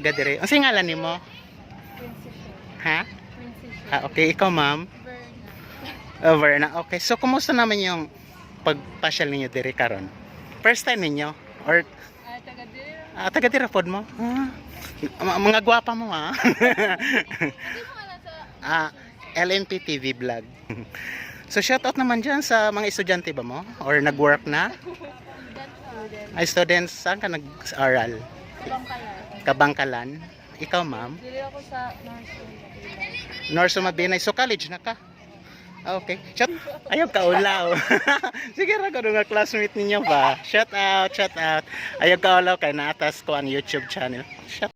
Gadire. Ang singalan ni mo? Ha? Okay, ikaw ma'am? Verna. Okay, so kumusta naman yung pagpasyal ninyo dire karon? First time ninyo? Or taga-dira pod mo? Mga gwapa mo ha? LMP TV vlog. So shoutout naman dyan sa mga estudyante ba mo? Or nag-work na? Ay, students, saan ka nag-aral? Kabangkalan. Ikaw ma'am? Dili ako sa Norso Mabinay. So college na ka? Okay. Shout ayaw ka ulaw. Sige ra ko nga classmate ninyo ba. Shout out, shout out. Ayaw ka ulaw kay naatas ko ang YouTube channel. Shout.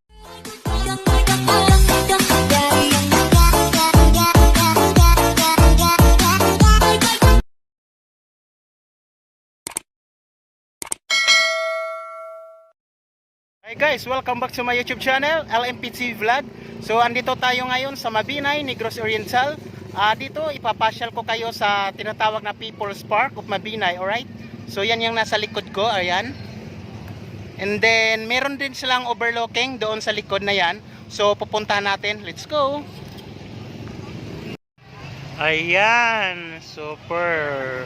Hi guys, welcome back to my YouTube channel, LMPT Vlog. So andito tayo ngayon sa Mabinay, Negros Oriental. Dito ipapasyal ko kayo sa tinatawag na People's Park of Mabinay, alright? So yan yung nasa likod ko, ayan. And then meron din silang overlooking doon sa likod na yan. So pupuntahan natin, let's go. Ayan, super.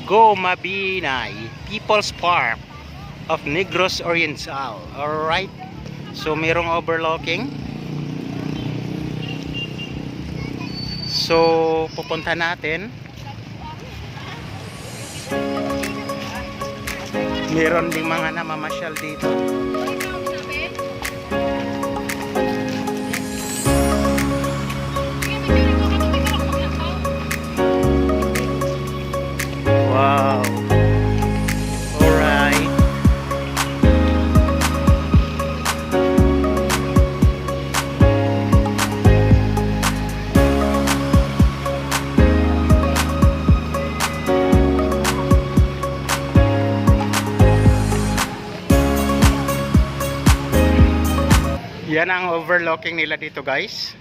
Go Mabinay, People's Park of Negros Oriental. Alright. So merong overlooking. So pupunta natin. Meron ding mga namamasyal dito. Wow. Yan ang overlooking nila dito guys.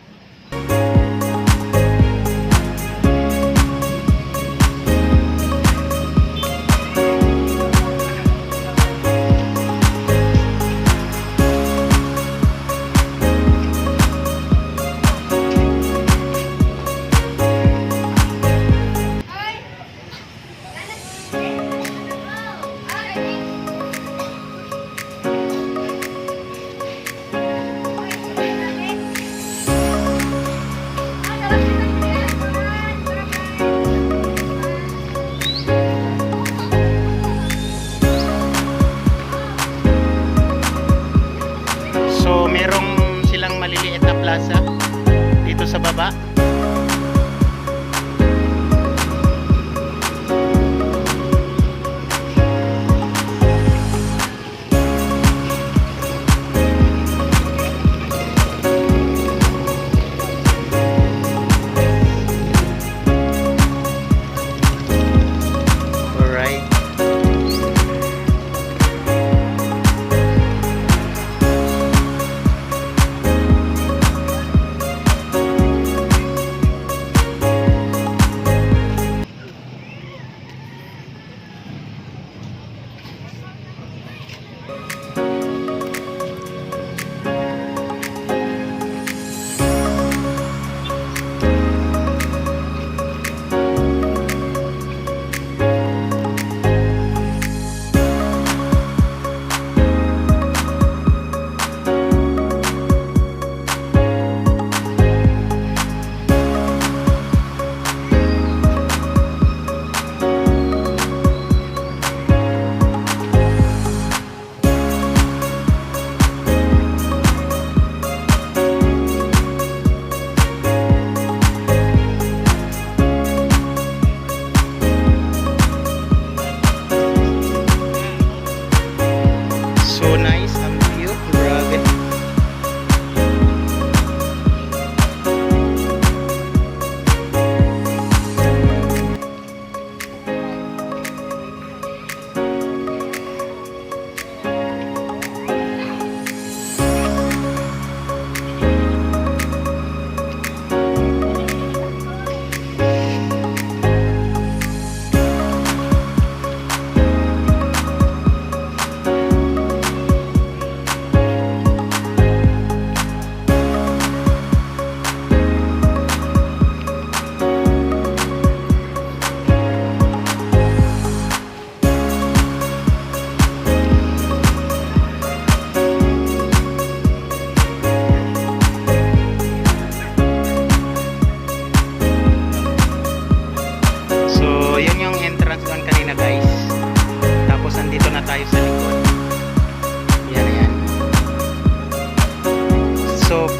So merong silang maliliit na plaza dito sa baba.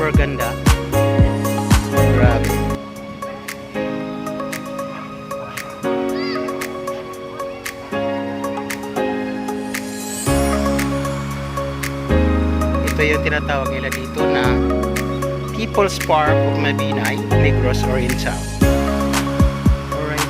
Super ganda. Grabe. Ito yung tinatawag nila dito na People's Park of Mabinay, Negros Oriental. Alright.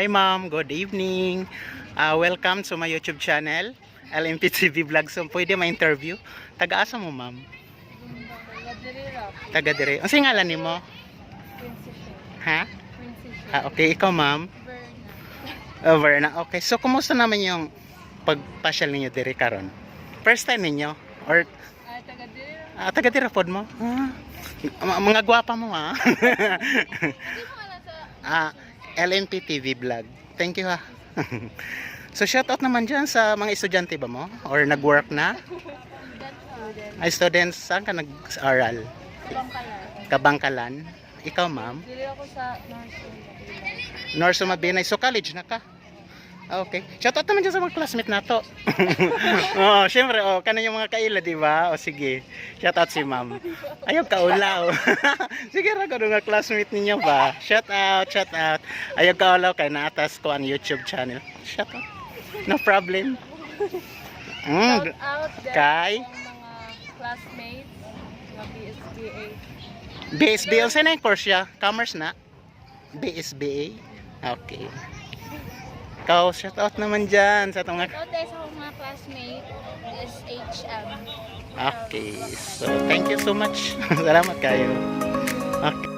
Hi ma'am, good evening. Welcome to my YouTube channel, LMPTV Vlog. So, pwede ma-interview. Taga-asa mo ma'am? Taga-dire. Ang singalan ni mo? Ha? Okay, ikaw ma'am? Verna. Okay, so kumusta naman yung pagpasyal ninyo dire karon? First time ninyo? Or Taga-dire. taga-dire pod mo? Mga gwapa mo ha? LNP TV Vlog. Thank you ha. So shout out naman dyan sa mga estudyante ba mo? Or nag-work na? Ay students, saan ka nag-aral? Kabangkalan. Ikaw ma'am? Dili ako sa North Mabinay. So college na ka? Okay. Shout out naman dyan sa mga classmate na to. Oh, syempre, kanan yung mga kaila, di ba? O sige. Shout out si ma'am. Ayaw kaulaw. Sige ra ko nga classmate ninyo ba? Shout out, shout out. Ayaw kaulaw kay naatas ko ang YouTube channel. Shout out. No problem. Shout out din Kay? sa mga classmates ng BSBA. BSBA. Saan na yung course siya? Commerce na? BSBA? Okay. Ikaw, shout out naman dyan sa itong mga... Shout out sa mga classmates SHM. Okay. So, thank you so much. Salamat kayo. Okay.